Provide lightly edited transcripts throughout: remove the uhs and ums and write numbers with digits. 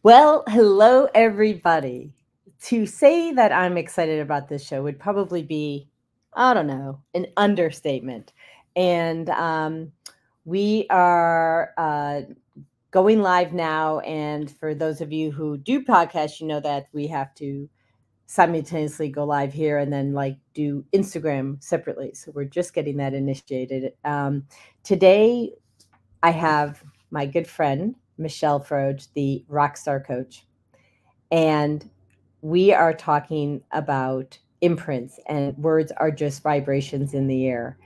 Well, hello, everybody. To say that I'm excited about this show would probably be, I don't know, an understatement. And we are going live now. And for those of you who do podcasts, you know that we have to simultaneously go live here and then do Instagram separately. So we're just getting that initiated. Today, I have my good friend, Michelle Froedge, the Rockstar Coach. And we are talking about imprints, and words are just vibrations in the air.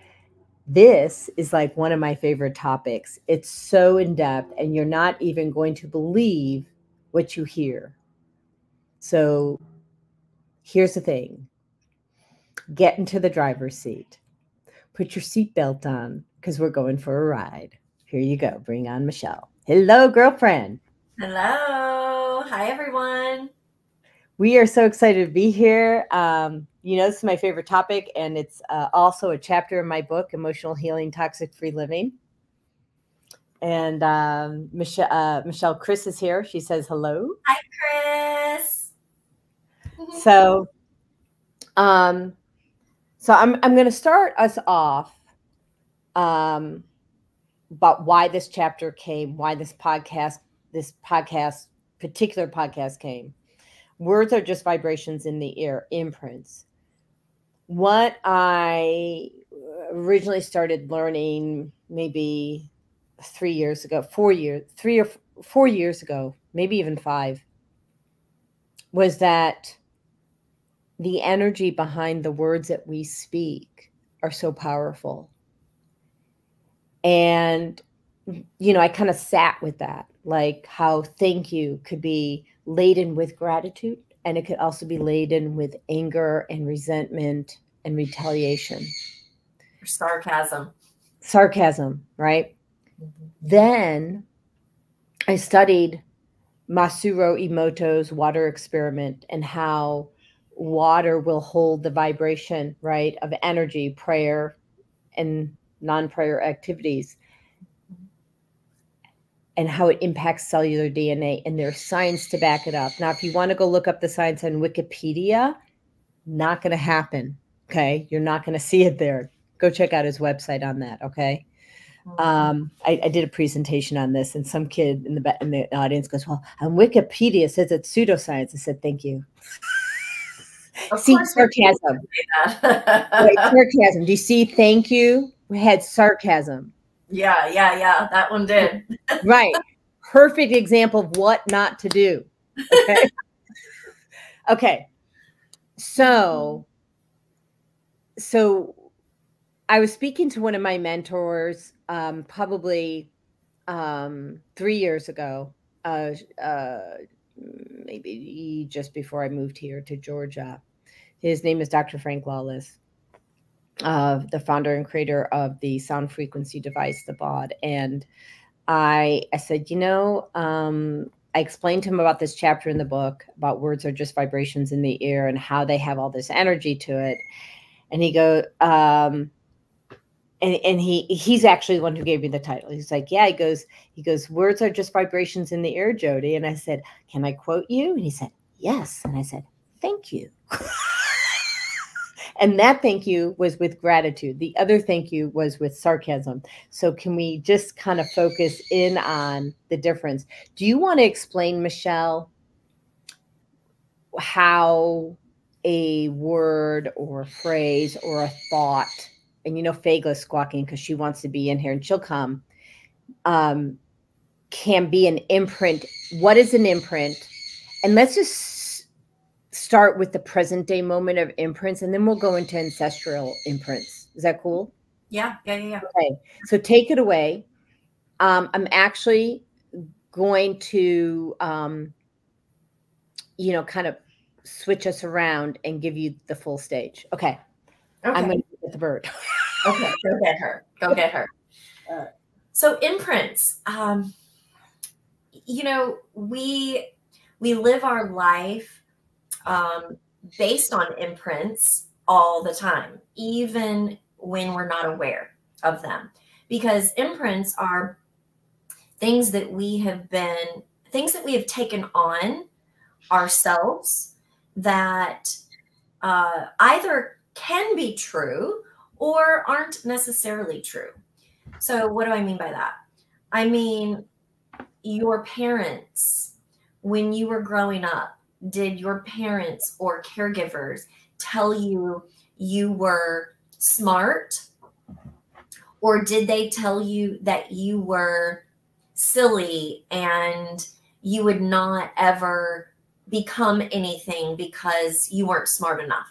This is like one of my favorite topics. It's so in depth, and you're not even going to believe what you hear. So here's the thing. Get into the driver's seat. Put your seatbelt on because we're going for a ride. Here you go. Bring on Michelle. Hello, girlfriend. Hello. Hi, everyone. We are so excited to be here. This is my favorite topic, and it's also a chapter in my book, Emotional Healing, Toxic-Free Living. And Michelle, Chris is here. She says hello. Hi, Chris. So I'm going to start us off about why this chapter came, why this particular podcast came. Words are just vibrations in the air, imprints. What I originally started learning maybe 4 years ago, maybe even 5, was that the energy behind the words that we speak are so powerful. And, I kind of sat with that, like how thank you could be laden with gratitude, and it could also be laden with anger and resentment and retaliation. Or sarcasm. Sarcasm, right? Mm-hmm. Then I studied Masaru Emoto's water experiment and how water will hold the vibration, right, of energy, prayer, and non-prayer activities, and how it impacts cellular DNA. And there's science to back it up. Now, if you want to go look up the science on Wikipedia, not going to happen. Okay. You're not going to see it there. Go check out his website on that. Okay. I did a presentation on this, and some kid in the audience goes, well, on Wikipedia it says it's pseudoscience. I said, thank you. See, sarcasm. Right, sarcasm. Do you see? Thank you. We had sarcasm. Yeah. That one did. Right. Perfect example of what not to do. Okay. Okay. So I was speaking to one of my mentors, probably 3 years ago, maybe just before I moved here to Georgia. His name is Dr. Frank Lawless, the founder and creator of the sound frequency device, the BOD. And I said, I explained to him about this chapter in the book about words are just vibrations in the air and how they have all this energy to it. And he goes, and he's actually the one who gave me the title. He's like, yeah, he goes, words are just vibrations in the air, Jodi. And I said, can I quote you? And he said, yes. And I said, thank you. And that thank you was with gratitude. The other thank you was with sarcasm. So can we just kind of focus in on the difference? Do you want to explain, Michelle, how a word or a phrase or a thought, and Fagla's squawking because she wants to be in here and she'll come, can be an imprint? What is an imprint? And let's just start with the present day moment of imprints, and then we'll go into ancestral imprints. Is that cool? Yeah. Okay, so take it away. I'm actually going to, kind of switch us around and give you the full stage. Okay. I'm going to get the bird. Okay, go get her. So imprints, we live our life based on imprints all the time, even when we're not aware of them, because imprints are things that we have been things that we have taken on ourselves that either can be true or aren't necessarily true. So what do I mean by that? I mean, your parents, when you were growing up, did your parents or caregivers tell you you were smart? Or did they tell you that you were silly and you would not ever become anything because you weren't smart enough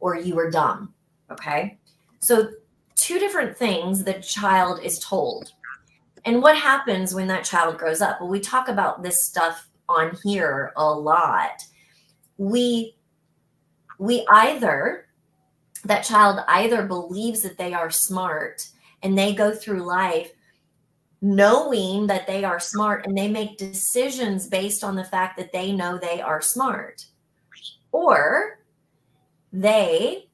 or you were dumb? Okay. So two different things the child is told. And what happens when that child grows up? Well, we talk about this stuff on here a lot. That child either believes that they are smart and they go through life knowing that they are smart and they make decisions based on the fact that they know they are smart. Or they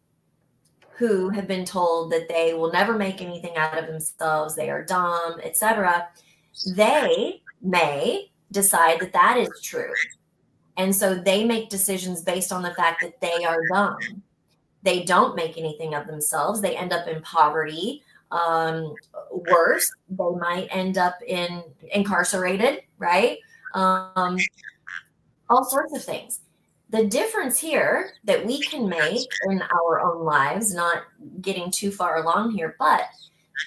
who have been told that they will never make anything out of themselves, they are dumb, etc., they may decide that that is true. And so they make decisions based on the fact that they are dumb. They don't make anything of themselves. They end up in poverty. Worse, they might end up incarcerated, right? All sorts of things. The difference here that we can make in our own lives, not getting too far along here, but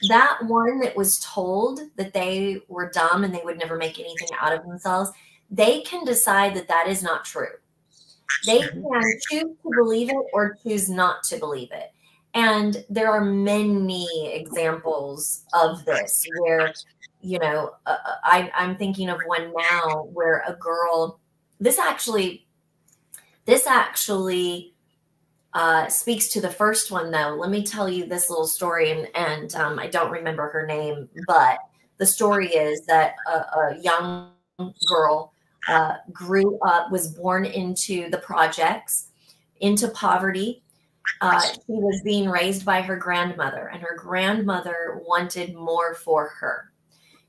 that one that was told that they were dumb and they would never make anything out of themselves, they can decide that that is not true. They can choose to believe it or choose not to believe it. And there are many examples of this where, you know, I'm thinking of one now where a girl, this actually speaks to the first one, though. Let me tell you this little story, and I don't remember her name, but the story is that a young girl grew up, was born into the projects, into poverty. She was being raised by her grandmother, and her grandmother wanted more for her.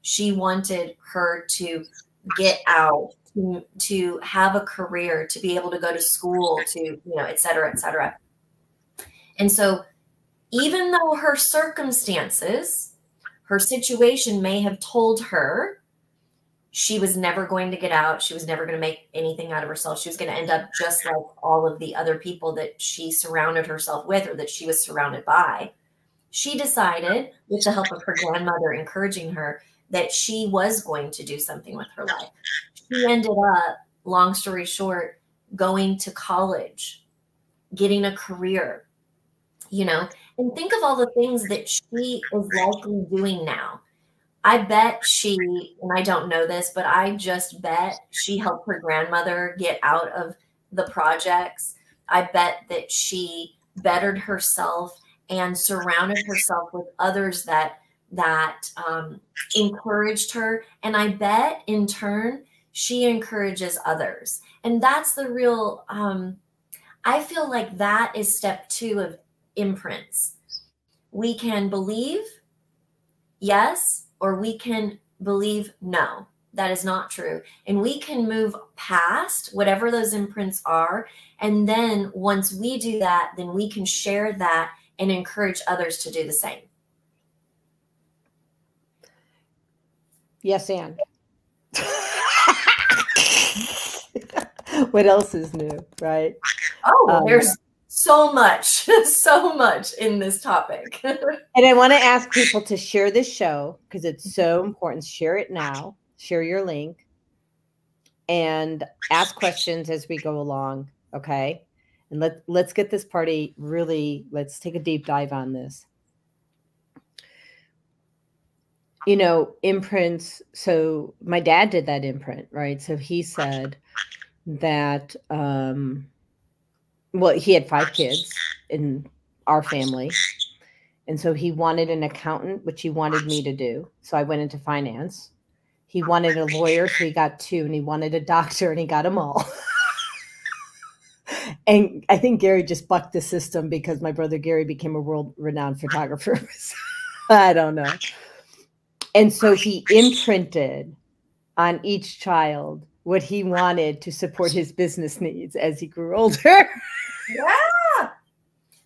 She wanted her to get out, to have a career, to be able to go to school, to, you know, et cetera, et cetera. And so even though her circumstances, her situation may have told her she was never going to get out, she was never going to make anything out of herself, she was going to end up just like all of the other people that she surrounded herself with or that she was surrounded by, she decided, with the help of her grandmother encouraging her, that she was going to do something with her life. She ended up, long story short, going to college, getting a career, you know, and think of all the things that she is likely doing now. I bet she, and I don't know this, but I just bet she helped her grandmother get out of the projects. I bet that she bettered herself and surrounded herself with others that encouraged her. And I bet in turn, she encourages others. And that's the real, I feel like that is step 2 of imprints. We can believe yes, or we can believe no, that is not true. And we can move past whatever those imprints are. And then once we do that, then we can share that and encourage others to do the same. Yes, Anne. What else is new, right? Oh, there's so much, so much in this topic. And I want to ask people to share this show because it's so important. Share it now. Share your link and ask questions as we go along. Okay. And let's get this party really, let's take a deep dive on this. You know, imprints. So my dad did that imprint, right? So he said that, well, he had 5 kids in our family. And so he wanted an accountant, which he wanted me to do. So I went into finance. He wanted a lawyer, so he got 2, and he wanted a doctor, and he got them all. And I think Gary just bucked the system because my brother Gary became a world-renowned photographer. I don't know. And so he imprinted on each child what he wanted to support his business needs as he grew older. Yeah.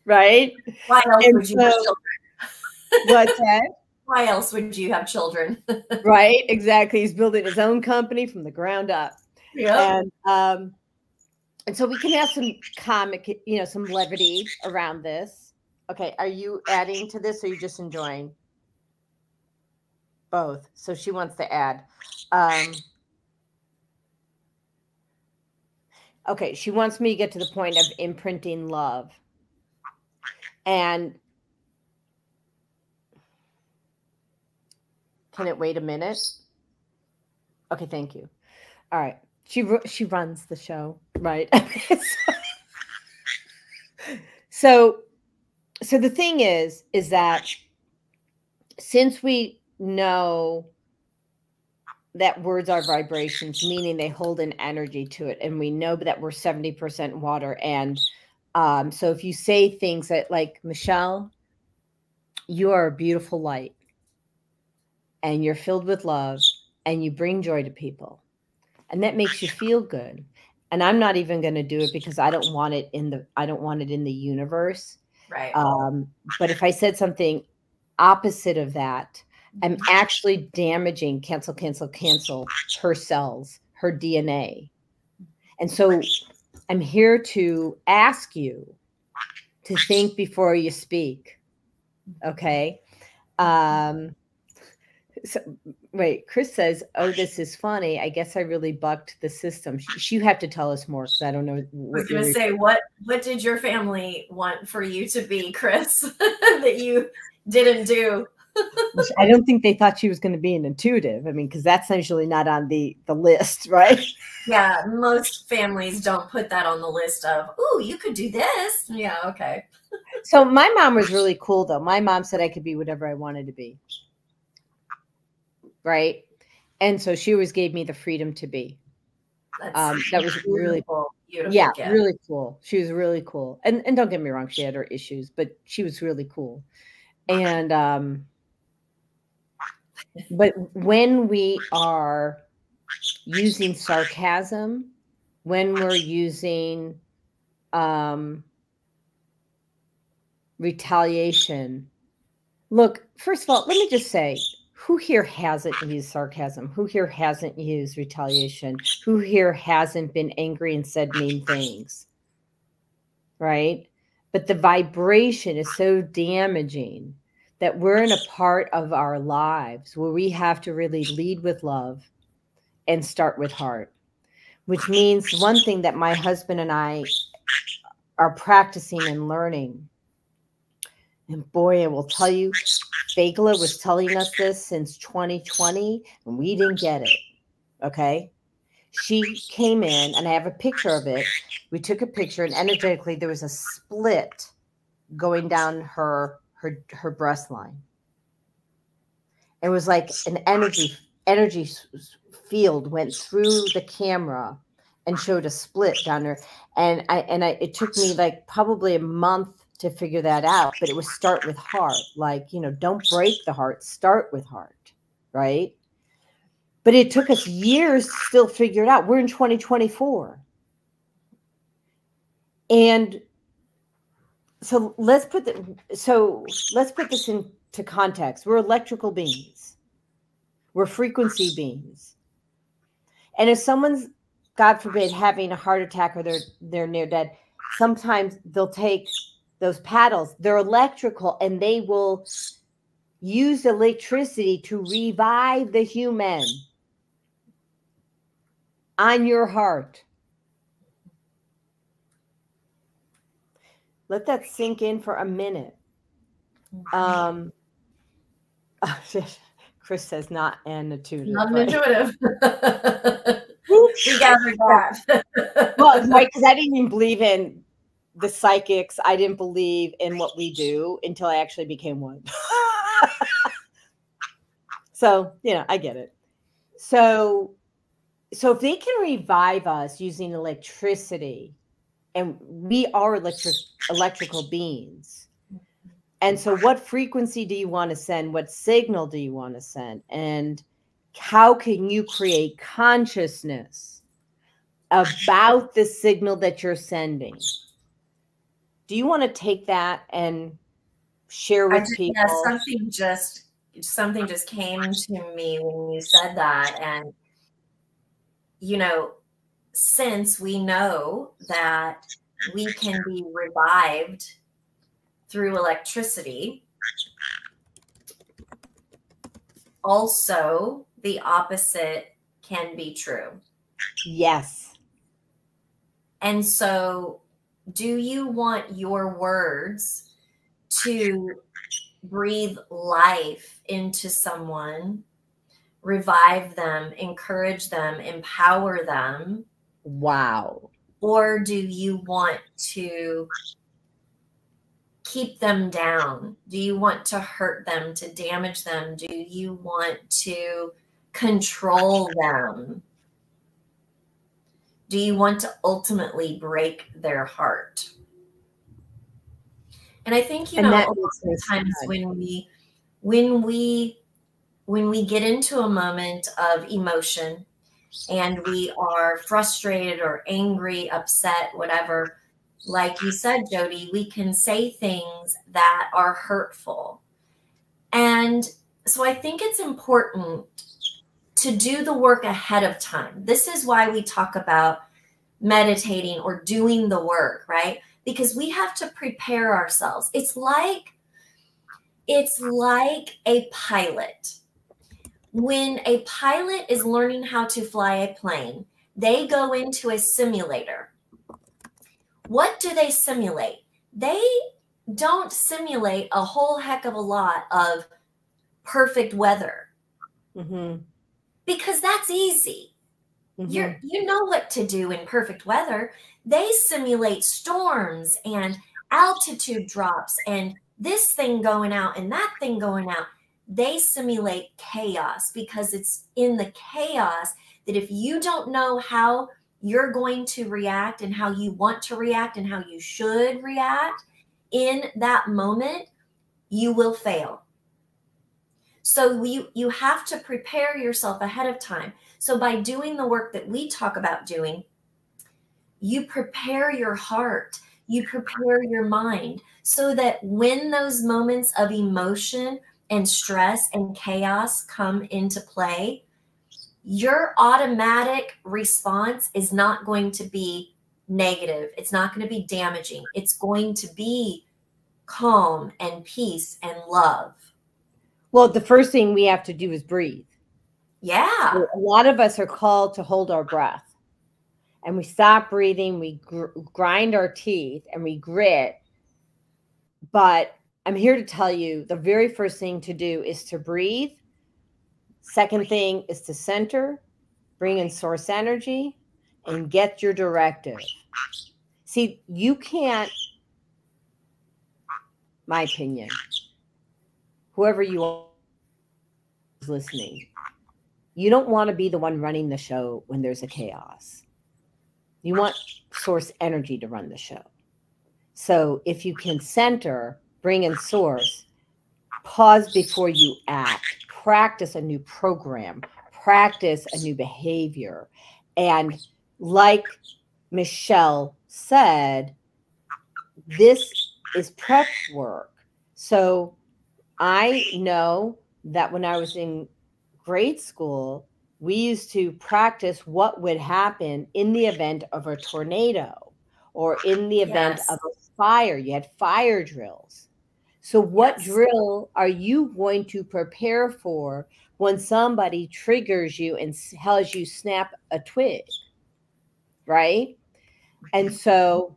Right? Why else And would you have children? What's that? Why else would you have children? Right? Exactly. He's building his own company from the ground up. Yeah. And so we can have some comic, some levity around this. Okay. Are you adding to this or are you just enjoying? Both. So she wants to add. Okay. She wants me to get to the point of imprinting love. And can it wait a minute? Okay. Thank you. All right. She runs the show, right? So the thing is that since we know that words are vibrations, meaning they hold an energy to it, and we know that we're 70% water, and so if you say things that, like, Michelle, you are a beautiful light, and you're filled with love, and you bring joy to people, and that makes you feel good. And I'm not even going to do it because I don't want it in the universe. Right. But if I said something opposite of that, I'm actually damaging cancel her cells, her DNA. And so I'm here to ask you to think before you speak. Okay. So wait, Chris says, "Oh, this is funny. I guess I really bucked the system." You have to tell us more because I don't know. I was going to say, what did your family want for you to be, Chris, that you didn't do? I don't think they thought she was going to be an intuitive. I mean, because that's usually not on the list, right? Yeah, most families don't put that on the list of, "Ooh, you could do this." Yeah, okay. So my mom was really cool, though. My mom said I could be whatever I wanted to be. Right. And so she always gave me the freedom to be. That was really cool. Yeah, gift. Really cool. She was really cool. And don't get me wrong, she had her issues, but she was really cool. And but when we are using sarcasm, when we're using retaliation, look, first of all, let me just say, who here hasn't used sarcasm? Who here hasn't used retaliation? Who here hasn't been angry and said mean things? Right? But the vibration is so damaging that we're in a part of our lives where we have to really lead with love and start with heart, which means one thing that my husband and I are practicing and learning. And boy, I will tell you, Fagla was telling us this since 2020, and we didn't get it. Okay. She came in, and I have a picture of it. We took a picture, and energetically, there was a split going down her breast line. It was like an energy field went through the camera and showed a split down there. And it took me like probably a month to figure that out, but it was start with heart. Like, don't break the heart, start with heart, right? But it took us years to still figure it out. We're in 2024. And so let's put this into context. We're electrical beings. We're frequency beings. And if someone's, God forbid, having a heart attack or they're near dead, sometimes they'll take those paddles. They're electrical, and they will use electricity to revive the human on your heart. Let that sink in for a minute. Chris says not an intuitive. Not an intuitive. We gathered that. Well, right, because I didn't even believe in the psychics. I didn't believe in what we do until I actually became one. So, I get it. So if they can revive us using electricity, and we are electrical beings. And so what frequency do you want to send? What signal do you want to send? And how can you create consciousness about the signal that you're sending? Do you want to take that and share with people? Yeah, something just came to me when you said that. And, you know, since we know that we can be revived through electricity, also the opposite can be true. Yes. And so, do you want your words to breathe life into someone, revive them, encourage them, empower them? Wow. Or do you want to keep them down? Do you want to hurt them, to damage them? Do you want to control them? Do you want to ultimately break their heart? And I think, you know, a lot of times when we get into a moment of emotion and we are frustrated or angry, upset, whatever, like you said, Jodi, we can say things that are hurtful. And so I think it's important to do the work ahead of time. This is why we talk about meditating or doing the work, right? Because we have to prepare ourselves. It's like a pilot. When a pilot is learning how to fly a plane, they go into a simulator. What do they simulate? They don't simulate a whole heck of a lot of perfect weather. Mm-hmm. Because that's easy. Mm-hmm. You know what to do in perfect weather. They simulate storms and altitude drops and this thing going out and that thing going out. They simulate chaos because it's in the chaos that if you don't know how you're going to react and how you want to react and how you should react in that moment, you will fail. So you have to prepare yourself ahead of time. So by doing the work that we talk about doing, you prepare your heart, you prepare your mind so that when those moments of emotion and stress and chaos come into play, your automatic response is not going to be negative. It's not going to be damaging. It's going to be calm and peace and love. Well, the first thing we have to do is breathe. Yeah. So a lot of us are called to hold our breath. And we stop breathing, we grind our teeth, and we grit. But I'm here to tell you the very first thing to do is to breathe. Second thing is to center, bring in source energy, and get your directive. See, you can't, my opinion, whoever you are is listening, you don't want to be the one running the show when there's a chaos. You want source energy to run the show. So if you can center, bring in source, pause before you act, practice a new program, practice a new behavior. And like Michelle said, this is prep work. So I know that when I was in grade school, we used to practice what would happen in the event of a tornado or in the event of a fire. You had fire drills. So what drill are you going to prepare for when somebody triggers you and tells you snap a twig, right? And so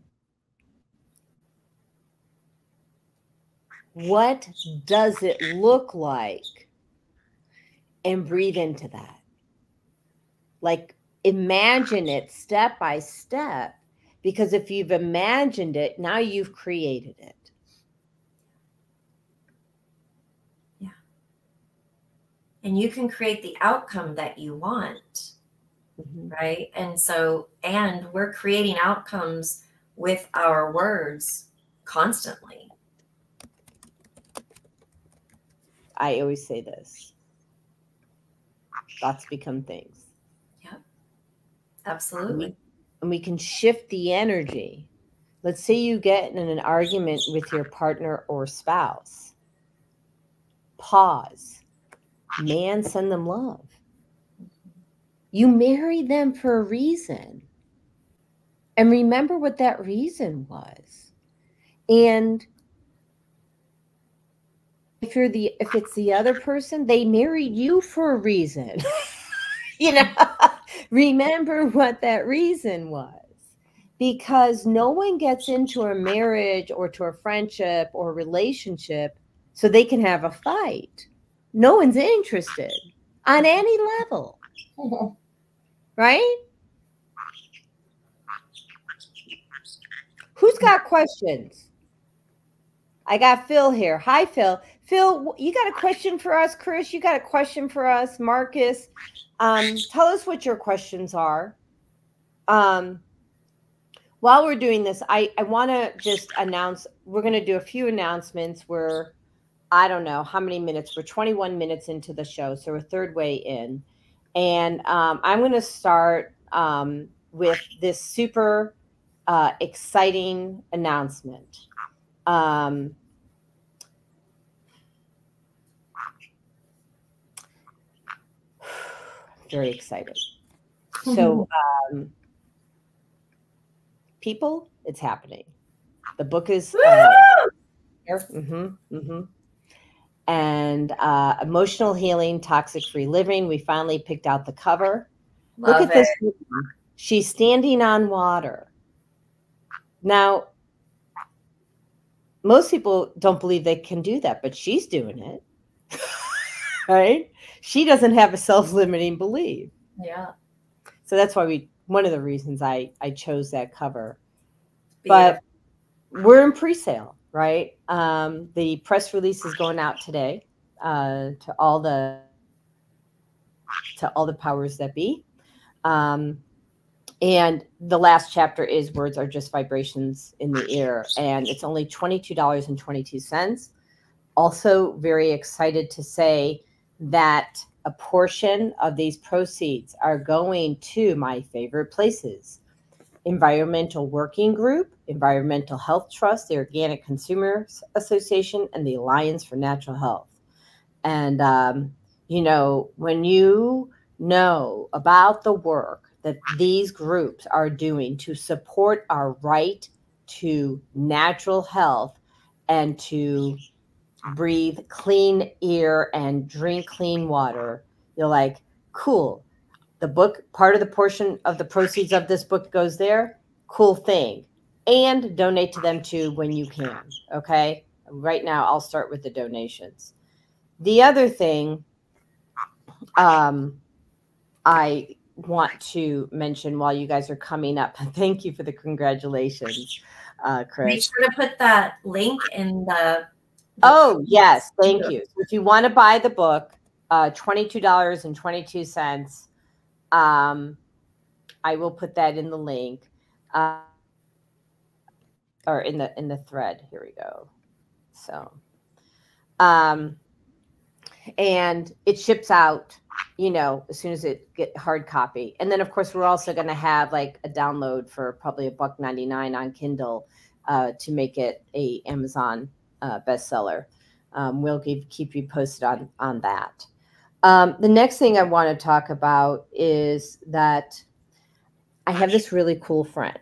what does it look like? And breathe into that. Like imagine it step by step, because if you've imagined it, now you've created it. Yeah. And you can create the outcome that you want, right? And so, and we're creating outcomes with our words constantly. I always say this. thoughts become things. Yeah, absolutely. And we can shift the energy. Let's say you get in an argument with your partner or spouse. Pause. Man, send them love. You married them for a reason. And remember what that reason was. And if it's the other person, they married you for a reason. You know, remember what that reason was. Because no one gets into a marriage or to a friendship or relationship so they can have a fight. No one's interested on any level. Right? Who's got questions? I got Phil here. Hi, Phil. Phil, you got a question for us? Chris, you got a question for us? Marcus, tell us what your questions are. While we're doing this, I want to just announce, we're going to do a few announcements. We're, I don't know how many minutes. We're 21 minutes into the show, so we're third way in. And I'm going to start with this super exciting announcement. Very excited. So, people, it's happening. The book is here. And Emotional Healing, Toxic-Free Living. We finally picked out the cover. Look at this. She's standing on water. Now, most people don't believe they can do that, but she's doing it. Right? She doesn't have a self-limiting belief. Yeah. So that's why one of the reasons I chose that cover. But we're in pre-sale, right? The press release is going out today to all the powers that be. And the last chapter is Words Are Just Vibrations in the Air. And it's only $22.22. Also very excited to say that a portion of these proceeds are going to my favorite places: Environmental Working Group, Environmental Health Trust, the Organic Consumers Association, and the Alliance for Natural Health. And, you know, when you know about the work that these groups are doing to support our right to natural health and to breathe clean air and drink clean water, you're like, cool. The book, part of the portion of the proceeds of this book goes there. Cool thing. And donate to them too when you can. Okay. Right now, I'll start with the donations. The other thing I want to mention while you guys are coming up, thank you for the congratulations, Chris. Make sure to put that link in the oh, yes. Thank you. So if you want to buy the book, $22.22. I will put that in the link, or in the thread. Here we go. So, and it ships out, you know, as soon as it get hard copy. And then of course we're also going to have like a download for probably $1.99 on Kindle to make it a Amazon bestseller. We'll keep you posted on that. The next thing I want to talk about is that I have this really cool friend.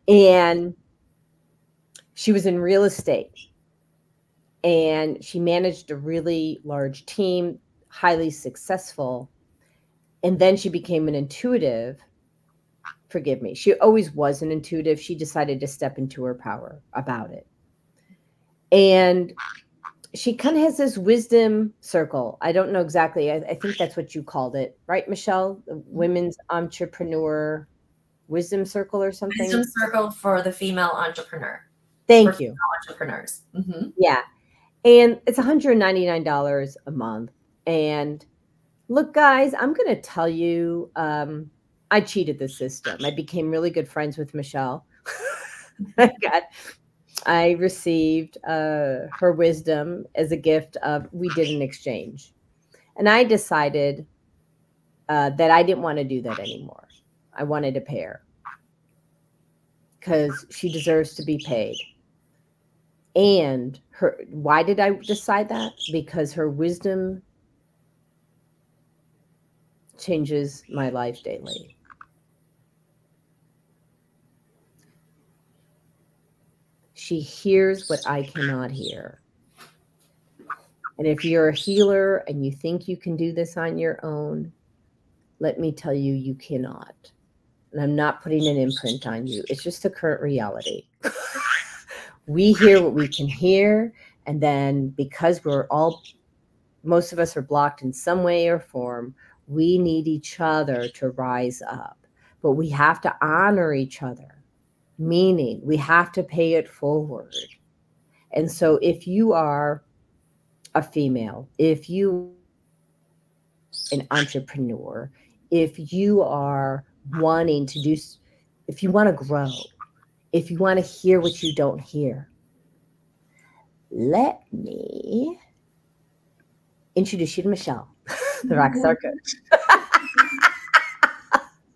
And she was in real estate. And she managed a really large team, highly successful. And then she became an intuitive. Forgive me. She always was an intuitive. She decided to step into her power about it. And she kind of has this wisdom circle. I don't know exactly. I think that's what you called it, right, Michelle? The Women's Entrepreneur Wisdom Circle or something? Wisdom Circle for the female entrepreneur. Thank you. Entrepreneurs. Yeah. And it's $199 a month. And look, guys, I'm going to tell you, I cheated the system. I became really good friends with Michelle. I received her wisdom as a gift of, we did an exchange. And I decided that I didn't want to do that anymore. I wanted to pay her because she deserves to be paid. And why did I decide that? Because her wisdom changes my life daily. She hears what I cannot hear. And if you're a healer and you think you can do this on your own, let me tell you, you cannot. And I'm not putting an imprint on you. It's just the current reality. We hear what we can hear. And then because most of us are blocked in some way or form, we need each other to rise up. But we have to honor each other, meaning we have to pay it forward. And so if you are a female, if you an entrepreneur, if you are wanting to do, if you want to grow, if you want to hear what you don't hear, let me introduce you to Michelle, the Rockstar Coach.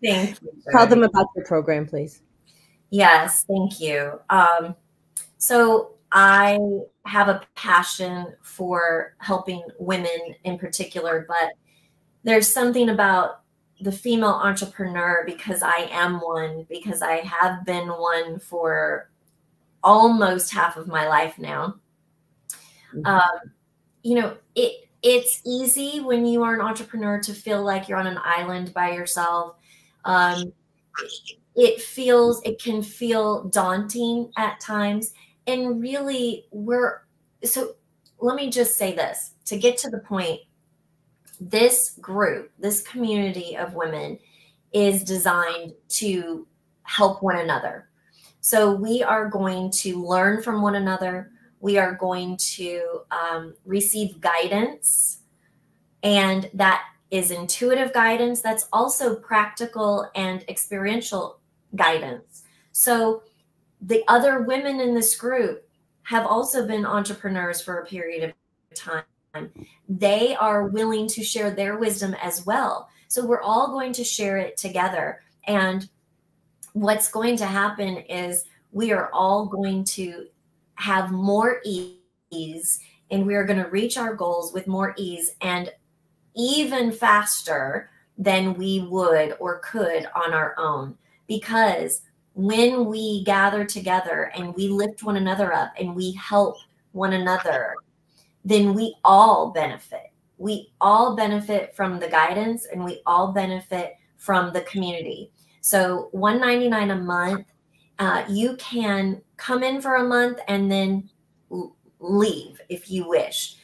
Thank you. Tell them about your program, please. Yes, thank you. So I have a passion for helping women in particular, but there's something about the female entrepreneur, because I am one, because I have been one for almost half of my life now. You know, it's easy when you are an entrepreneur to feel like you're on an island by yourself. It can feel daunting at times. And really, so let me just say this to get to the point. This group, this community of women is designed to help one another. So we are going to learn from one another. We are going to receive guidance, and that is intuitive guidance. That's also practical and experiential guidance. So the other women in this group have also been entrepreneurs for a period of time. They are willing to share their wisdom as well. So we're all going to share it together. And what's going to happen is we are all going to have more ease, and we are going to reach our goals with more ease and even faster than we would or could on our own. Because when we gather together and we lift one another up and we help one another, then we all benefit. We all benefit from the guidance, and we all benefit from the community. So $199 a month, you can come in for a month and then leave if you wish.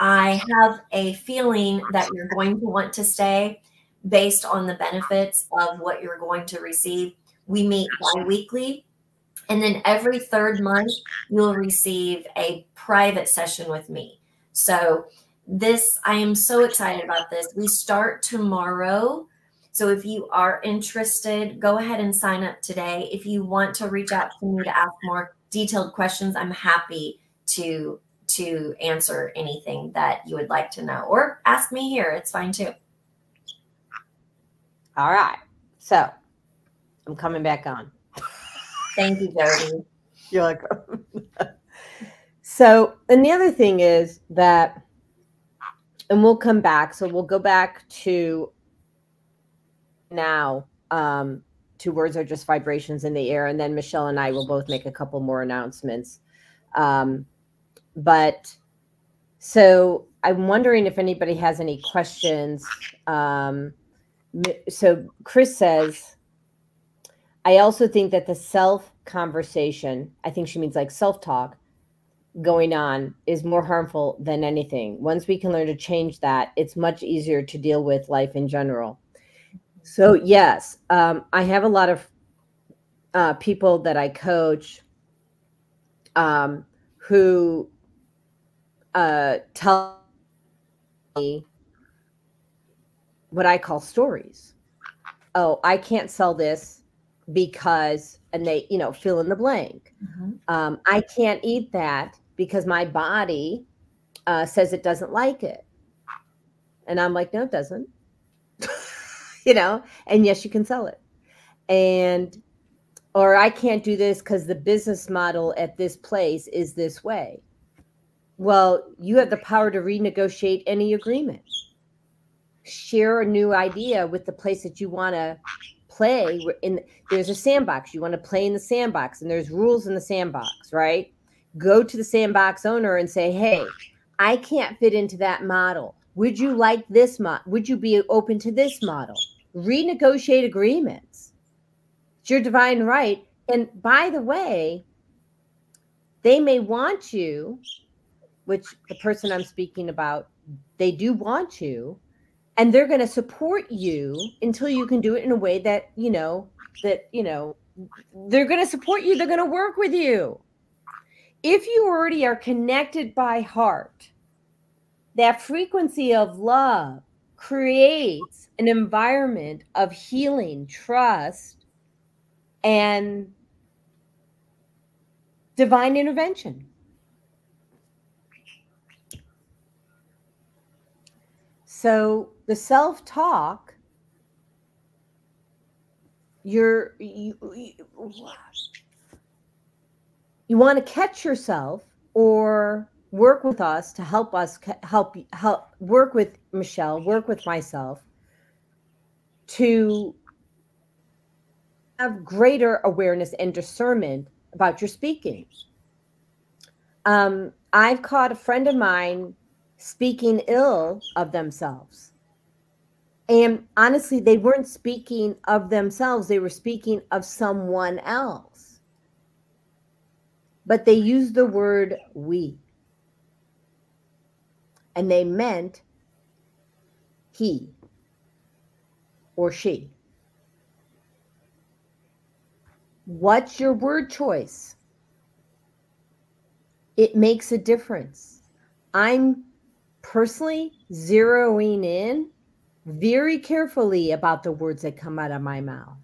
I have a feeling that you're going to want to stay based on the benefits of what you're going to receive. We meet bi-weekly, and then every third month, you'll receive a private session with me. So I am so excited about this. We start tomorrow. So if you are interested, go ahead and sign up today. If you want to reach out to me to ask more detailed questions, I'm happy to answer anything that you would like to know, or ask me here. It's fine too. All right. So I'm coming back on. Thank you, Jodi. You're welcome. So, and the other thing is that, and we'll come back. So we'll go back to now, two words are just vibrations in the air. And then Michelle and I will both make a couple more announcements. But so I'm wondering if anybody has any questions. So Chris says, I also think that the self conversation, I think she means like self-talk going on, is more harmful than anything. Once we can learn to change that, it's much easier to deal with life in general. So yes, I have a lot of people that I coach who tell me what I call stories. Oh, I can't sell this because and they, you know, fill in the blank. I can't eat that because my body says it doesn't like it. And I'm like, no, it doesn't. You know, and yes, you can sell it. And, or I can't do this because the business model at this place is this way. Well, you have the power to renegotiate any agreement. Share a new idea with the place that you want to play in. There's a sandbox. You want to play in the sandbox, and there's rules in the sandbox, right? Go to the sandbox owner and say, hey, I can't fit into that model. Would you like this model? Would you be open to this model? Renegotiate agreements. It's your divine right. And by the way, they may want you, which the person I'm speaking about, they do want you, and they're going to support you until you can do it in a way that, you know, they're going to support you. They're going to work with you. If you already are connected by heart, that frequency of love creates an environment of healing, trust, and divine intervention. So the self-talk, you want to catch yourself or work with us to help work with Michelle, work with myself to have greater awareness and discernment about your speaking. I've caught a friend of mine speaking ill of themselves. And honestly, they weren't speaking of themselves. They were speaking of someone else. But they used the word we. And they meant he or she. What's your word choice? It makes a difference. I'm personally zeroing in very carefully about the words that come out of my mouth.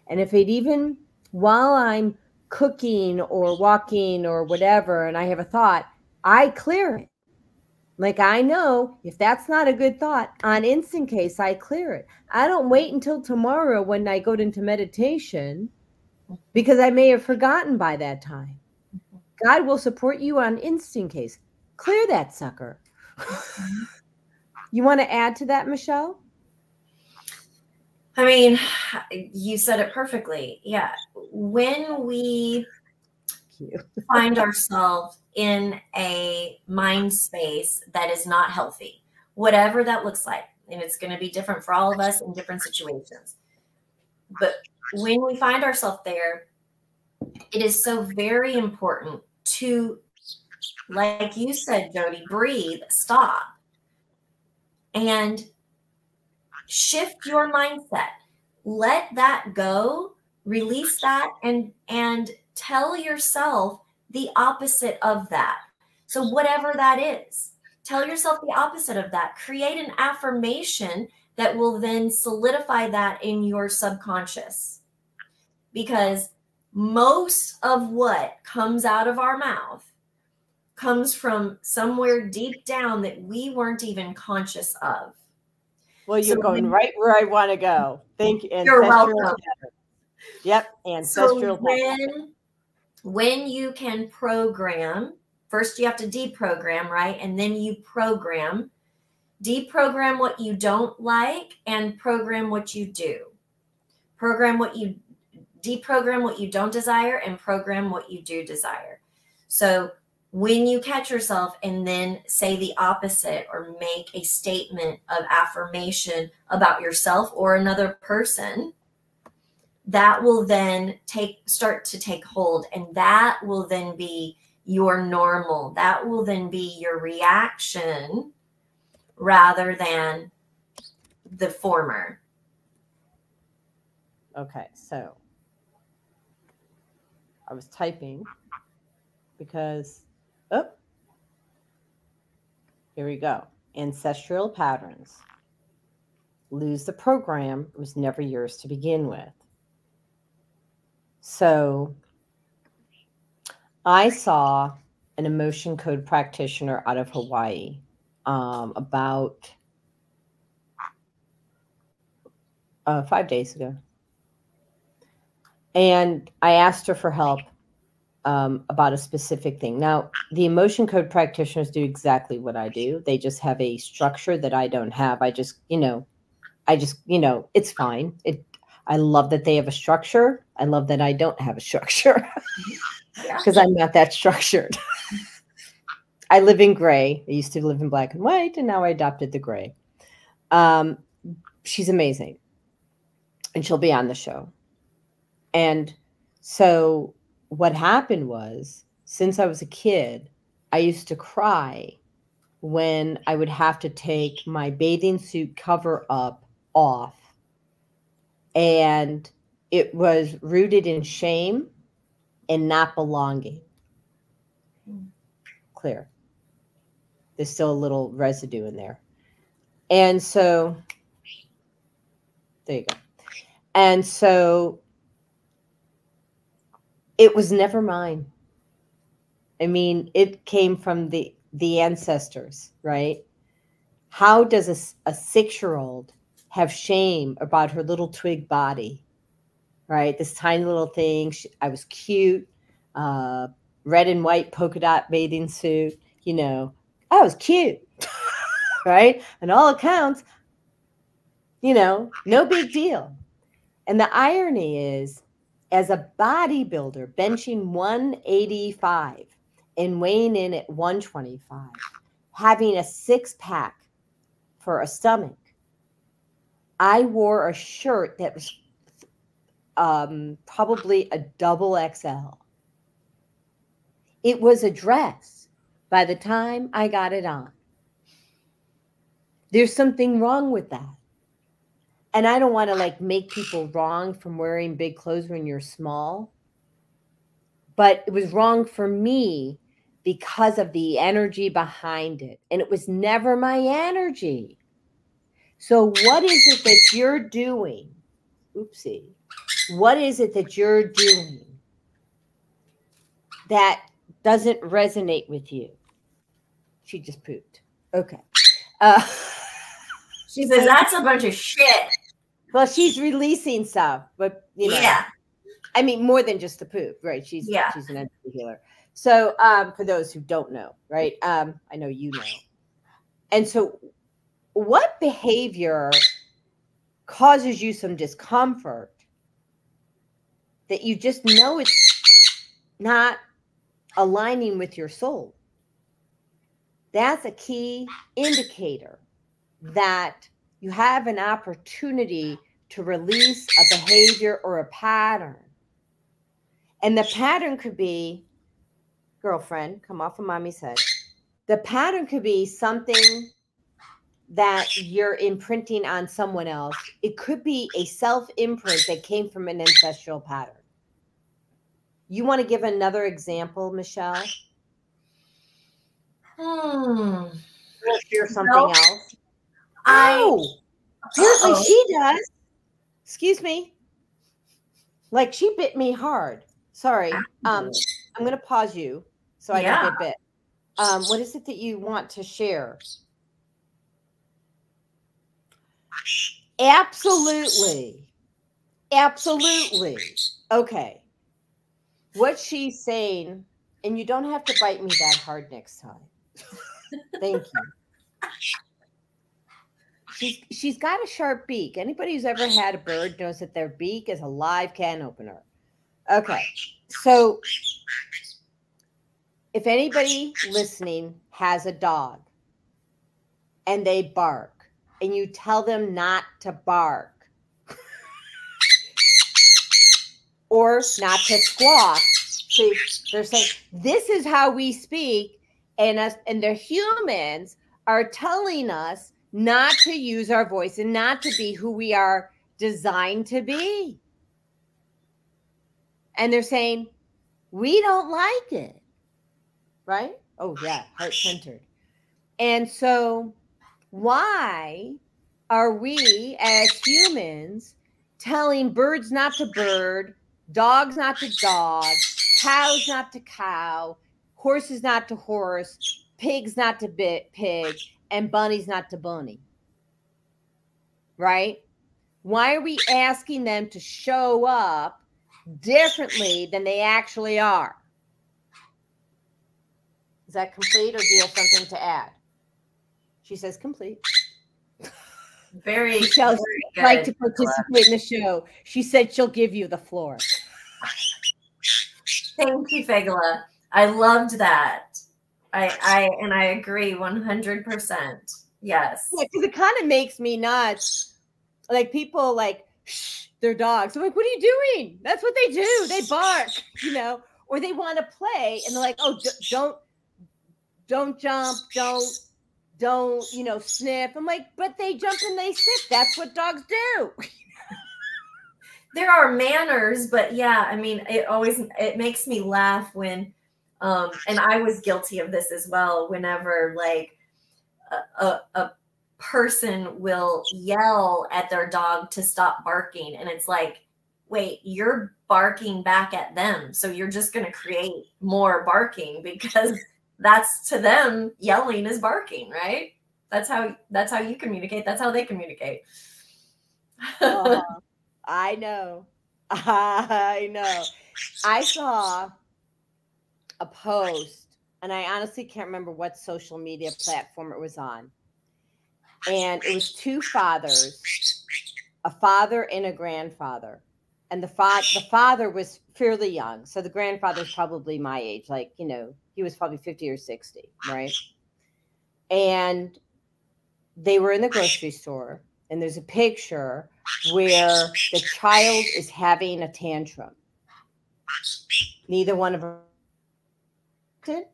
And if it even, while I'm cooking or walking or whatever, and I have a thought, I clear it. Like, I know if that's not a good thought, on instant case, I clear it. I don't wait until tomorrow when I go into meditation because I may have forgotten by that time. God will support you on instant case. Clear that sucker. You want to add to that, Michelle? I mean, you said it perfectly. Yeah. When we find ourselves in a mind space that is not healthy, whatever that looks like, and it's going to be different for all of us in different situations. But when we find ourselves there, it is so very important to, like you said, Jodi, breathe, stop, and shift your mindset. Let that go, release that, and tell yourself the opposite of that. So whatever that is, tell yourself the opposite of that. Create an affirmation that will then solidify that in your subconscious. Because most of what comes out of our mouth comes from somewhere deep down that we weren't even conscious of. Well, you're going right where I want to go. Thank you. You're welcome. Yep, ancestral pattern. When you can program, first you have to deprogram, right? And then you program. Deprogram what you don't like and program what you do. Deprogram what you don't desire and program what you do desire. So when you catch yourself and then say the opposite or make a statement of affirmation about yourself or another person, that will then start to take hold, and that will then be your normal. That will then be your reaction rather than the former. Okay, so I was typing because, here we go. Ancestral patterns. Lose the program. It was never yours to begin with. So I saw an emotion code practitioner out of Hawaii about 5 days ago. And I asked her for help about a specific thing. Now, the emotion code practitioners do exactly what I do. They just have a structure that I don't have. It's fine. I love that they have a structure. I love that I don't have a structure because I'm not that structured. I live in gray. I used to live in black and white, and now I adopted the gray. She's amazing, and she'll be on the show. And so what happened was, since I was a kid, I used to cry when I would have to take my bathing suit cover up off. And it was rooted in shame and not belonging. Clear. There's still a little residue in there. And so, there you go. And so, it was never mine. I mean, it came from the ancestors, right? How does a 6-year-old have shame about her little twig body, right? This tiny little thing. I was cute, red and white polka dot bathing suit. I was cute, right? And all accounts, no big deal. And the irony is, as a bodybuilder, benching 185 and weighing in at 125, having a 6-pack for a stomach, I wore a shirt that was probably a double XL. It was a dress by the time I got it on. There's something wrong with that. And I don't want to make people wrong from wearing big clothes when you're small. But it was wrong for me because of the energy behind it. And it was never my energy. So what is it that you're doing? Oopsie. What is it that you're doing that doesn't resonate with you? She just pooped. Okay. She says, that's a bunch of shit. Well, she's releasing stuff, but yeah. I mean, more than just the poop, right? She's an energy healer. So for those who don't know, right? I know you know. And so what behavior causes you some discomfort that you just know it's not aligning with your soul? That's a key indicator that you have an opportunity to release a behavior or a pattern. And the pattern could be, girlfriend, come off of mommy's head. The pattern could be something that you're imprinting on someone else. It could be a self-imprint that came from an ancestral pattern. You want to give another example, Michelle? Or share something else? Apparently she does. Excuse me. Like she bit me hard. Sorry. I'm going to pause you so I don't get bit. What is it that you want to share? Absolutely. Absolutely. Okay. What she's saying, and you don't have to bite me that hard next time. Thank you. She's got a sharp beak. Anybody who's ever had a bird knows that their beak is a live can opener. Okay. So if anybody listening has a dog and they bark and you tell them not to bark or not to squawk, see, they're saying, this is how we speak, and the humans are telling us not to use our voice and not to be who we are designed to be. And they're saying, we don't like it, right? Oh, yeah, heart-centered. And so why are we as humans telling birds not to bird, Dog's not to dog. Cow's not to cow. Horse is not to horse. Pig's not to pig. And bunny's not to bunny. Right? Why are we asking them to show up differently than they actually are? Is that complete, or do you have something to add? She says complete. Very, Michelle, very she'd like to participate in the show. She said she'll give you the floor. Thank you, Fegala. I loved that. I agree 100%. Yes. Yeah, because it kind of makes me nuts. Like people like shh their dogs. I'm like, what are you doing? That's what they do. They bark, you know, or they want to play, and they're like, oh, don't jump, don't, you know, sniff. I'm like, but they jump and they sniff. That's what dogs do. There are manners, but yeah, I mean, it makes me laugh when, and I was guilty of this as well. Whenever like a person will yell at their dog to stop barking, and it's like, wait, you're barking back at them, so you're just going to create more barking, because that's, to them, yelling is barking, right? That's how you communicate. That's how they communicate. I know. I saw a post, and I honestly can't remember what social media platform it was on. And it was two fathers, a father and a grandfather. And the father was fairly young. So the grandfather's probably my age, like, you know, he was probably 50 or 60, right? And they were in the grocery store, and there's a picture where the child is having a tantrum. Neither one of them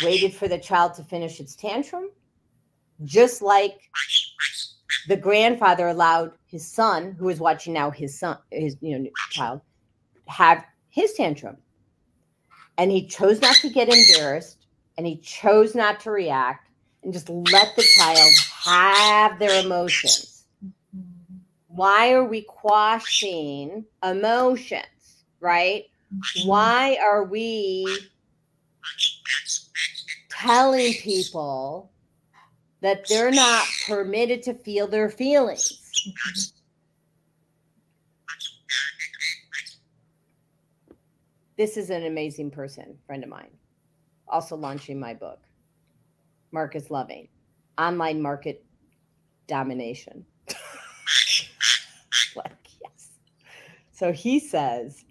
waited for the child to finish its tantrum, just like the grandfather allowed his son, who was watching now, his child, have his tantrum. And he chose not to get embarrassed, and he chose not to react, and just let the child have their emotions. Why are we quashing emotions, right? Why are we telling people that they're not permitted to feel their feelings? This is an amazing person, friend of mine, also launching my book, Marcus Loving, Online Market Domination. Like, yes. So he says,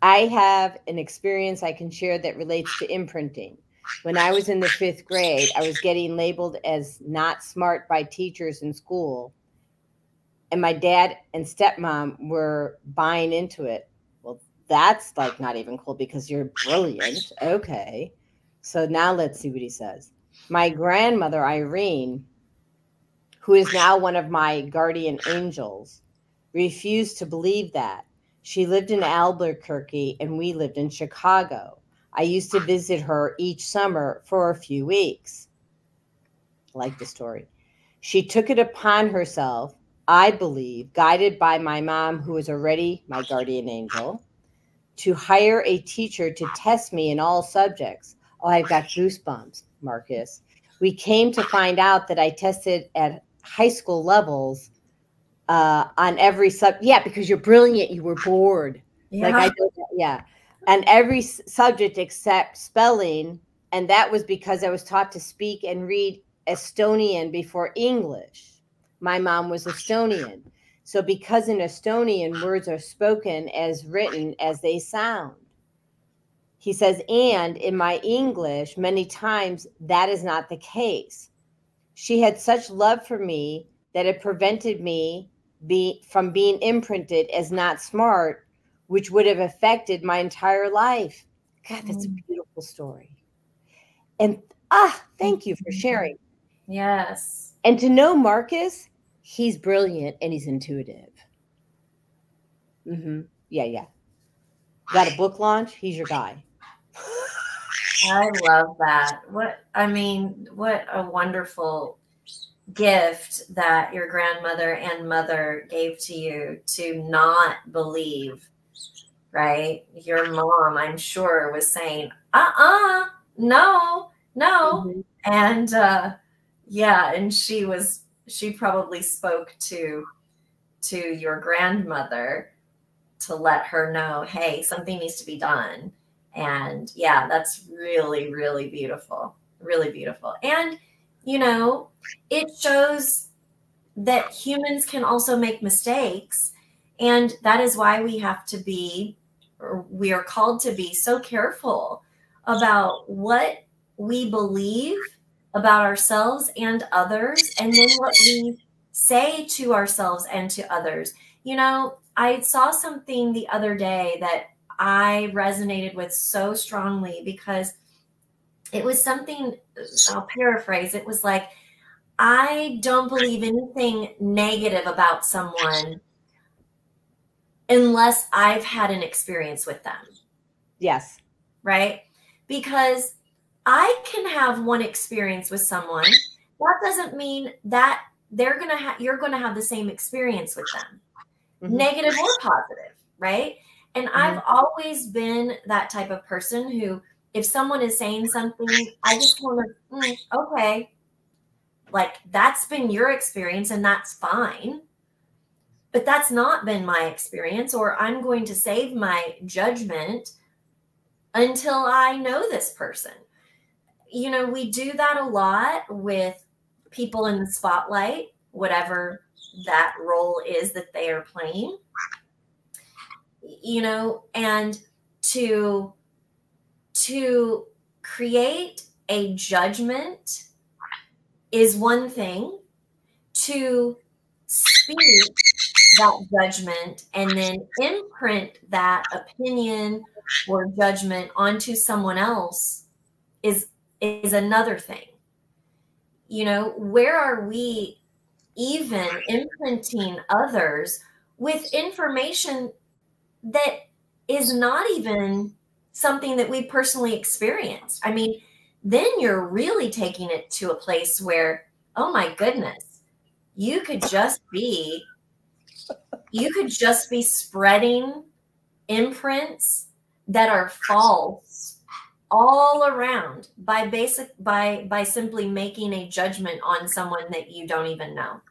I have an experience I can share that relates to imprinting. When I was in the 5th grade, I was getting labeled as not smart by teachers in school, and my dad and stepmom were buying into it. Well, that's like not even cool because you're brilliant. Okay. So now let's see what he says. My grandmother, Irene, who is now one of my guardian angels, refused to believe that. She lived in Albuquerque and we lived in Chicago. I used to visit her each summer for a few weeks. I like the story. She took it upon herself, I believe, guided by my mom, who was already my guardian angel, to hire a teacher to test me in all subjects. Oh, I've got goosebumps, Marcus. We came to find out that I tested at high school levels on every yeah, because you're brilliant, you were bored. Yeah. Like I did that, yeah. And every subject except spelling, and that was because I was taught to speak and read Estonian before English. My mom was Estonian. So because in Estonian, words are spoken as written as they sound. He says, and in my English, many times that is not the case. She had such love for me that it prevented me from being imprinted as not smart, which would have affected my entire life. God, that's a beautiful story. And thank you for sharing. Yes. And to know Marcus, he's brilliant and he's intuitive. Yeah. Got a book launch? He's your guy. I love that. What a wonderful gift that your grandmother and mother gave to you, to not believe right? Your mom, I'm sure, was saying, no, no. Mhm. And yeah, and she probably spoke to your grandmother to let her know, hey, something needs to be done. And yeah, that's really, really beautiful. Really beautiful. And, you know, it shows that humans can also make mistakes. And that is why we have to be, or we are called to be so careful about what we believe about ourselves and others, and then what we say to ourselves and to others. You know, I saw something the other day that I resonated with so strongly because it was something, I'll paraphrase, it was like, I don't believe anything negative about someone unless I've had an experience with them. Yes. Right? Because I can have one experience with someone. That doesn't mean that you're going to have the same experience with them, negative or positive, right? And I've always been that type of person who, if someone is saying something, I just kind of, okay, like that's been your experience and that's fine. But that's not been my experience, or I'm going to save my judgment until I know this person. You know, we do that a lot with people in the spotlight, whatever that role is that they are playing, you know, and to create a judgment is one thing. To speak that judgment and then imprint that opinion or judgment onto someone else is another thing. You know, where are we even imprinting others with information that is not even something that we personally experienced? I mean, then you're really taking it to a place where, oh my goodness, you could just be spreading imprints that are false all around by simply making a judgment on someone that you don't even know.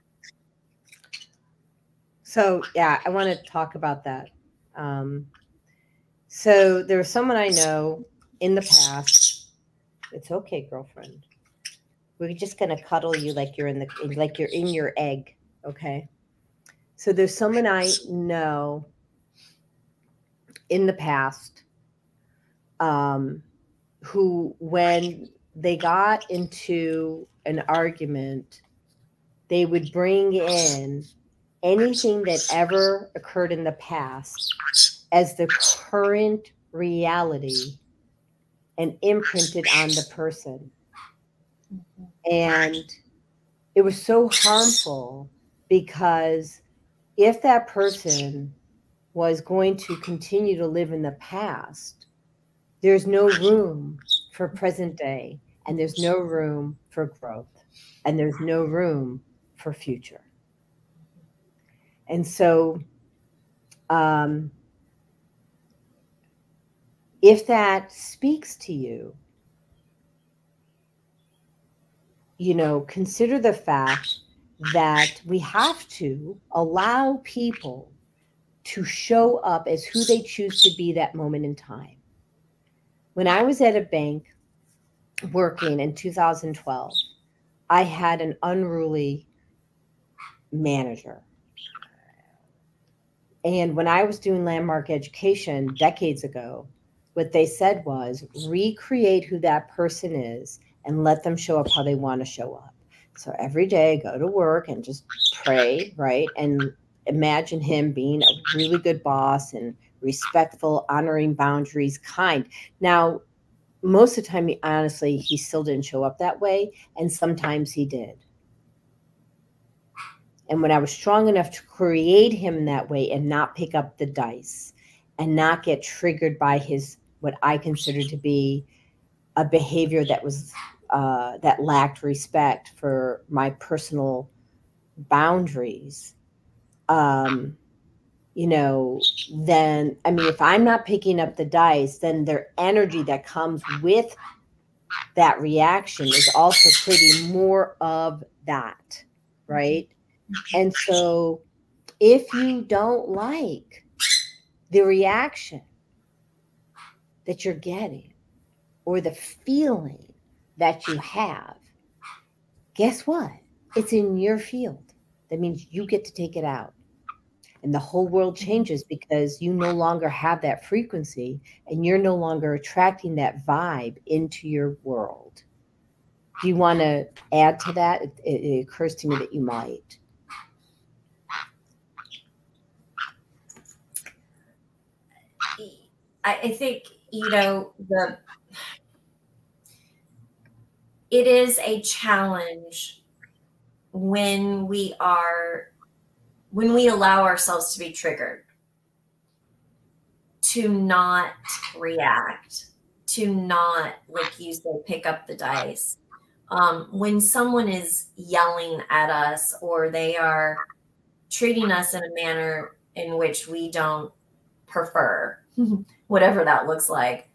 So yeah, I want to talk about that. So there was someone I know in the past. It's okay, girlfriend. We're just gonna cuddle you like you're in your egg. Okay. So there's someone I know in the past, who, when they got into an argument, they would bring in anything that ever occurred in the past as the current reality and imprint it on the person. And it was so harmful because if that person was going to continue to live in the past, there's no room for present day, and there's no room for growth, and there's no room for future. And so, if that speaks to you, you know, consider the fact that we have to allow people to show up as who they choose to be that moment in time. When I was at a bank working in 2012, I had an unruly manager. And when I was doing landmark education decades ago, what they said was recreate who that person is and let them show up how they want to show up. So every day, go to work and just pray, right? And imagine him being a really good boss and respectful, honoring boundaries, kind. Now, most of the time, honestly, he still didn't show up that way. And sometimes he did. And when I was strong enough to create him that way and not pick up the dice and not get triggered by his, what I consider to be a behavior that was, that lacked respect for my personal boundaries, then, I mean, if I'm not picking up the dice, then their energy that comes with that reaction is also creating more of that, right? And so if you don't like the reaction that you're getting or the feeling that you have, guess what? It's in your field. That means you get to take it out. And the whole world changes because you no longer have that frequency and you're no longer attracting that vibe into your world. Do you want to add to that? It occurs to me that you might. I think, it is a challenge when we allow ourselves to be triggered, to not react, to not, like you say, pick up the dice. When someone is yelling at us or they are treating us in a manner in which we don't prefer, whatever that looks like,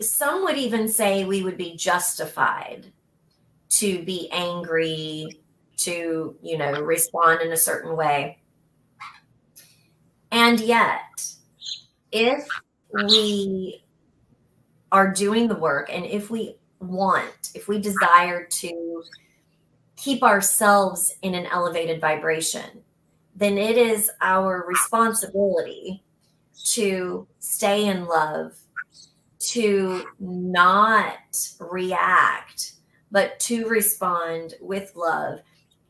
some would even say we would be justified to be angry, to, respond in a certain way. And yet, if we are doing the work and if we desire to keep ourselves in an elevated vibration, then it is our responsibility to stay in love, to not react, but to respond with love.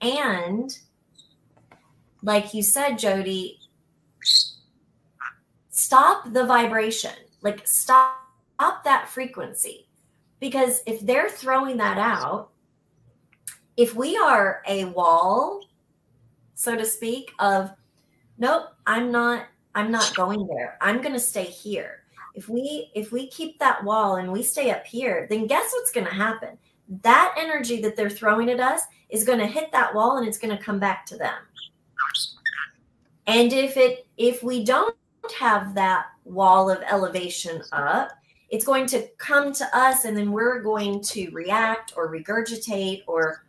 And like you said, Jodi, stop the vibration, like stop that frequency. Because if they're throwing that out, if we are a wall, so to speak, of, nope, I'm not going there, I'm going to stay here. If we keep that wall and we stay up here, then guess what's going to happen? That energy that they're throwing at us is going to hit that wall and it's going to come back to them. And if we don't have that wall of elevation up, it's going to come to us and then we're going to react or regurgitate or.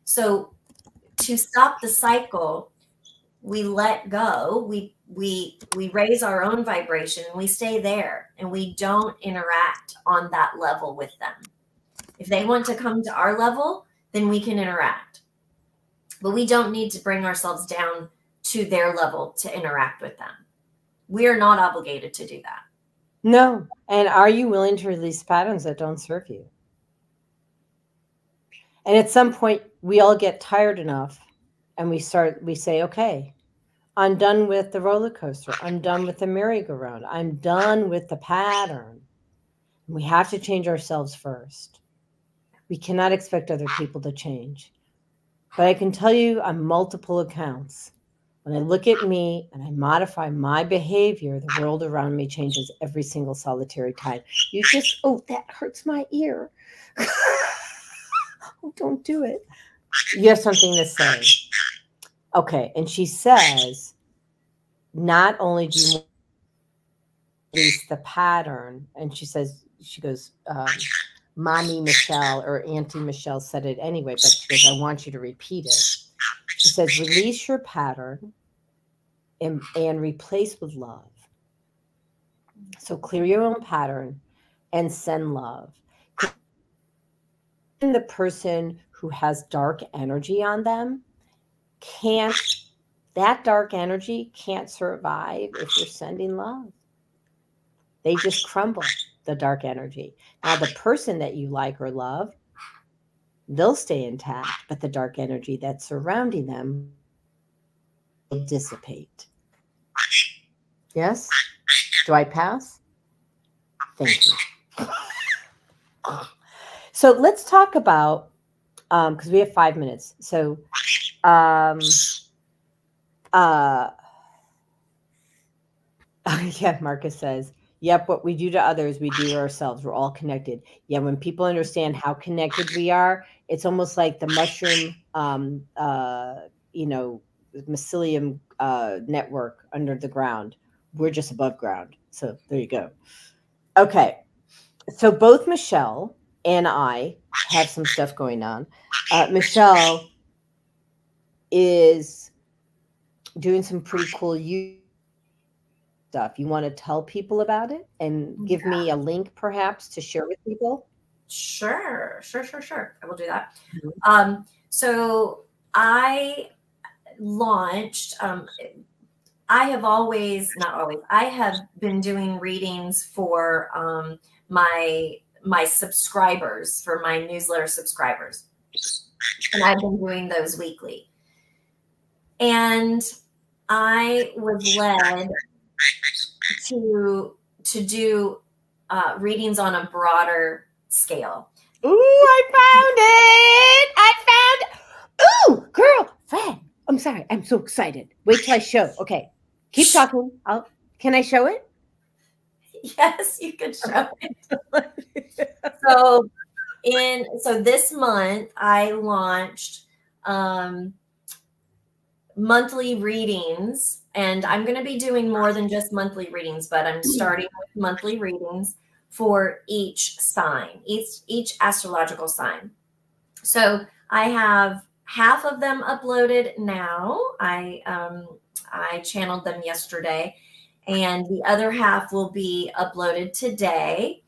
So to stop the cycle, we let go, we raise our own vibration and we stay there and we don't interact on that level with them. If they want to come to our level, then we can interact. But we don't need to bring ourselves down to their level to interact with them. We are not obligated to do that. No. And are you willing to release patterns that don't serve you? And at some point, we all get tired enough and we say, okay, I'm done with the roller coaster. I'm done with the merry-go-round. I'm done with the pattern. And we have to change ourselves first. We cannot expect other people to change. But I can tell you on multiple accounts, when I look at me and I modify my behavior, the world around me changes every single solitary time. You just, oh, that hurts my ear. Oh, don't do it. You have something to say. Okay. And she says, not only do you release the pattern, and she goes, Mommy Michelle or Auntie Michelle said it anyway, but she goes, I want you to repeat it. She says, release your pattern and replace with love. So clear your own pattern and send love. The person who has dark energy on them that dark energy can't survive if you're sending love. They just crumble, the dark energy. Now, the person that you like or love, they'll stay intact, but the dark energy that's surrounding them will dissipate. Yes? Do I pass? Thank you. So let's talk about, because we have 5 minutes. So, yeah, Marcus says, yep, what we do to others, we do to ourselves. We're all connected. Yeah, when people understand how connected we are, It's almost like the mushroom, you know, mycelium network under the ground. We're just above ground. So there you go. Okay. So both Michelle and I have some stuff going on. Michelle is doing some pretty cool stuff. You want to tell people about it and give me a link perhaps to share with people? Sure. I will do that. Mm-hmm. So I launched, I have always, not always, I have been doing readings for my subscribers, for my newsletter subscribers. And I've been doing those weekly. And I was led to do readings on a broader scale. Ooh, I found it. Ooh, girl, Fred. I'm sorry. I'm so excited. Wait till I show. Okay. Keep talking. Can I show it? Yes, you can show it. So this month I launched monthly readings, and I'm going to be doing more than just monthly readings, but I'm starting with monthly readings for each sign, each astrological sign. So I have half of them uploaded now. I channeled them yesterday, and the other half will be uploaded today.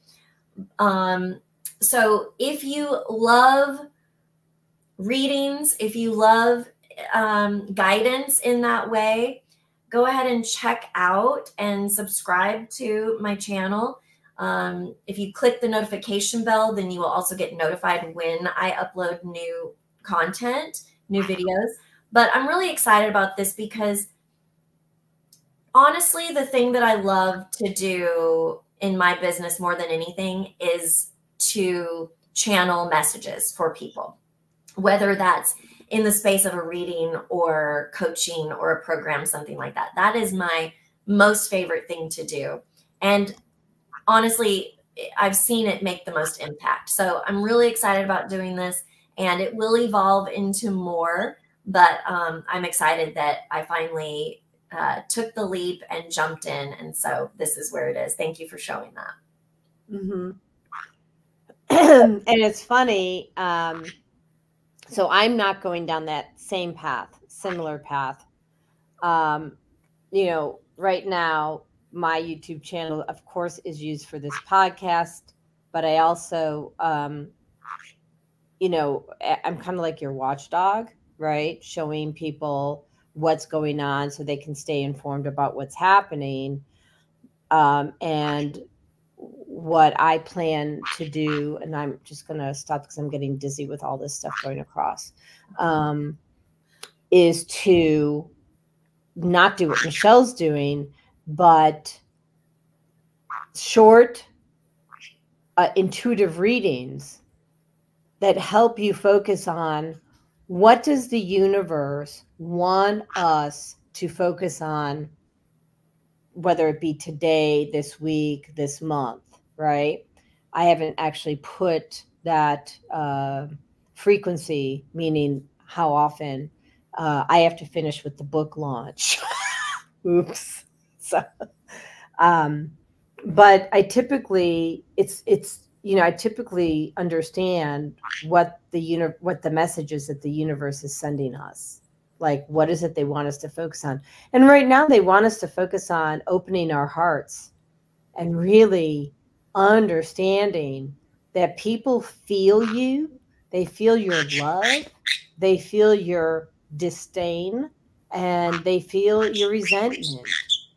So if you love readings, if you love guidance in that way, go ahead and check out and subscribe to my channel. If you click the notification bell, then you will also get notified when I upload new content, new videos. But I'm really excited about this because honestly, the thing that I love to do in my business more than anything is to channel messages for people, whether that's in the space of a reading or coaching or a program, something like that. That is my most favorite thing to do. And honestly, I've seen it make the most impact. So I'm really excited about doing this, and it will evolve into more, but I'm excited that I finally took the leap and jumped in. And so this is where it is. Thank you for showing that. Mm-hmm. And it's funny. So I'm not going down that same path, similar path. You know, right now, my YouTube channel, of course, is used for this podcast, but I also, you know, I'm kind of like your watchdog, right? Showing people what's going on so they can stay informed about what's happening. And what I plan to do, and I'm just going to stop because I'm getting dizzy with all this stuff going across, is to not do what Michelle's doing, but short, intuitive readings that help you focus on what does the universe want us to focus on, whether it be today, this week, this month, right? I haven't actually put that frequency, meaning how often I have to finish with the book launch. Oops. So, but I typically, I typically understand what the messages that the universe is sending us. Like, what is it they want us to focus on? And right now they want us to focus on opening our hearts and really understanding that people feel you, they feel your love, they feel your disdain, and they feel your resentment.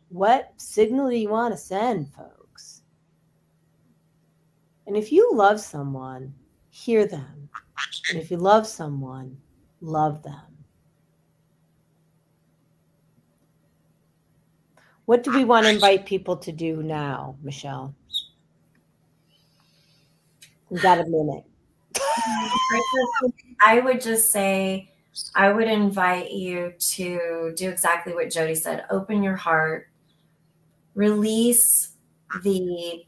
What signal do you want to send, folks? And if you love someone, hear them. And if you love someone, love them. What do we want to invite people to do now, Michelle? We got a minute. I would just say, I would invite you to do exactly what Jodi said. Open your heart, release the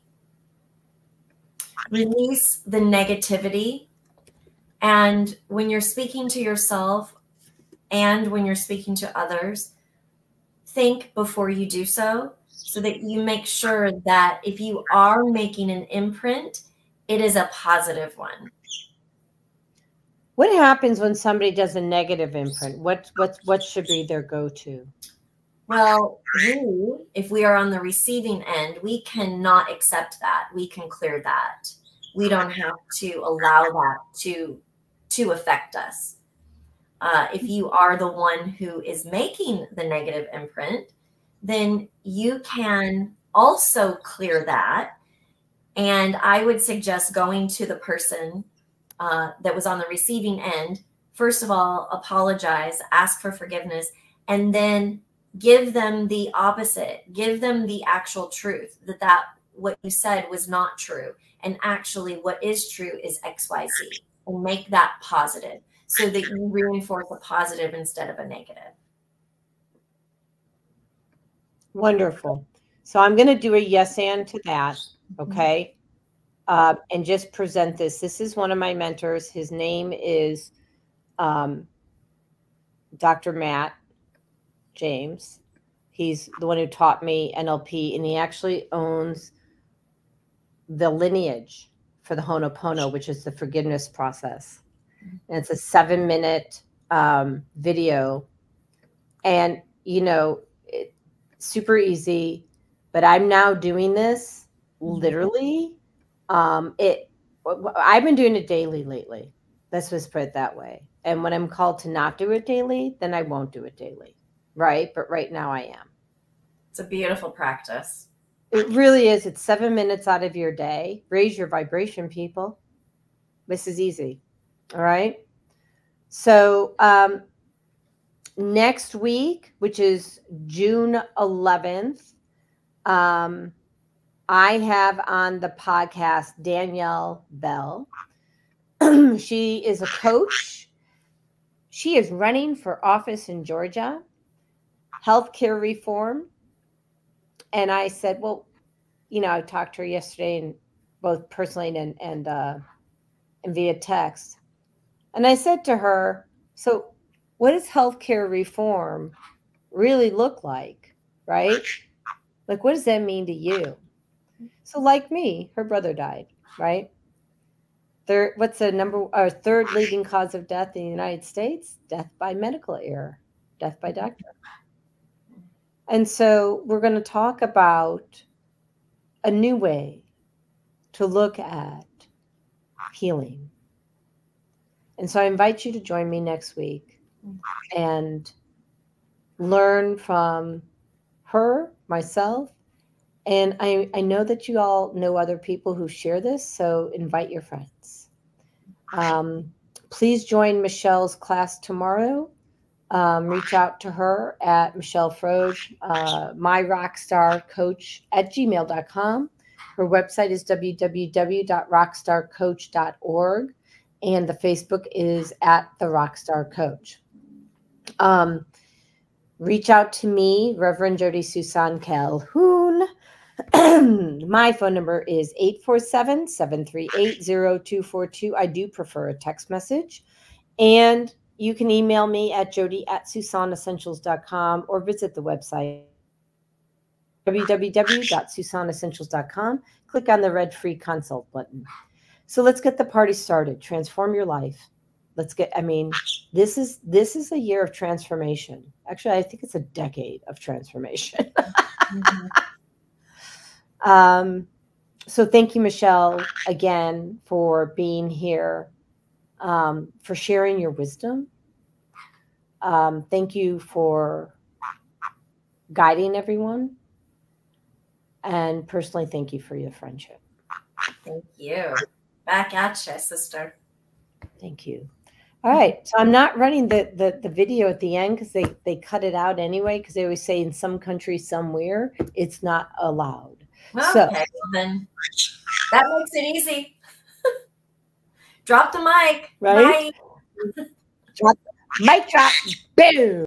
negativity, And when you're speaking to yourself and when you're speaking to others, think before you do so that you make sure that if you are making an imprint, it is a positive one. What happens when somebody does a negative imprint? What should be their go-to? Well, if we are on the receiving end, we cannot accept that. We can clear that. We don't have to allow that to affect us. If you are the one who is making the negative imprint, then you can also clear that. And I would suggest going to the person that was on the receiving end. First of all, apologize, ask for forgiveness, and then give them the opposite. Give them the actual truth, that what you said was not true. And actually what is true is XYZ, and make that positive so that you reinforce a positive instead of a negative. Wonderful. So I'm going to do a yes and to that. Okay. And just present this. This is one of my mentors. His name is Dr. Matt James. He's the one who taught me NLP, and he actually owns the lineage for the Ho'oponopono, which is the forgiveness process. And it's a 7-minute video. And, you know, it's super easy, but I'm now doing this literally. I've been doing it daily lately. Let's just put it that way. And when I'm called to not do it daily, then I won't do it daily. Right. But right now I am. It's a beautiful practice. It really is. It's 7 minutes out of your day. Raise your vibration, people. This is easy. All right. So next week, which is June 11th, I have on the podcast Danielle Bell. She is a coach. She is running for office in Georgia, healthcare reform. And I said, well, you know, I talked to her yesterday, and both personally and via text. And I said to her, so what does healthcare reform really look like, right? Like, what does that mean to you? So like me, her brother died, right? What's the third leading cause of death in the United States? Death by medical error, death by doctor. And so we're going to talk about a new way to look at healing. And so I invite you to join me next week and learn from her, myself. And I know that you all know other people who share this, so invite your friends. Please join Michelle's class tomorrow. Reach out to her at Michelle Froedge, myrockstarcoach@gmail.com. Her website is www.rockstarcoach.org, and the Facebook is at the Rockstar Coach. Reach out to me, Reverend Jodi Susan Calhoun. My phone number is 847-738-0242. I do prefer a text message. And you can email me at jodi@susanessentials.com or visit the website www.susanessentials.com. Click on the red free consult button. So let's get the party started. Transform your life. This is a year of transformation. Actually, I think it's a decade of transformation. So thank you, Michelle, again, for being here, for sharing your wisdom. Thank you for guiding everyone. And personally, thank you for your friendship. Thank you. Back at you, sister. Thank you. All right. So I'm not running the video at the end because they cut it out anyway, because they always say in some country somewhere it's not allowed. Okay, well then that makes it easy. Drop the mic. Right? Mic drop. Boom.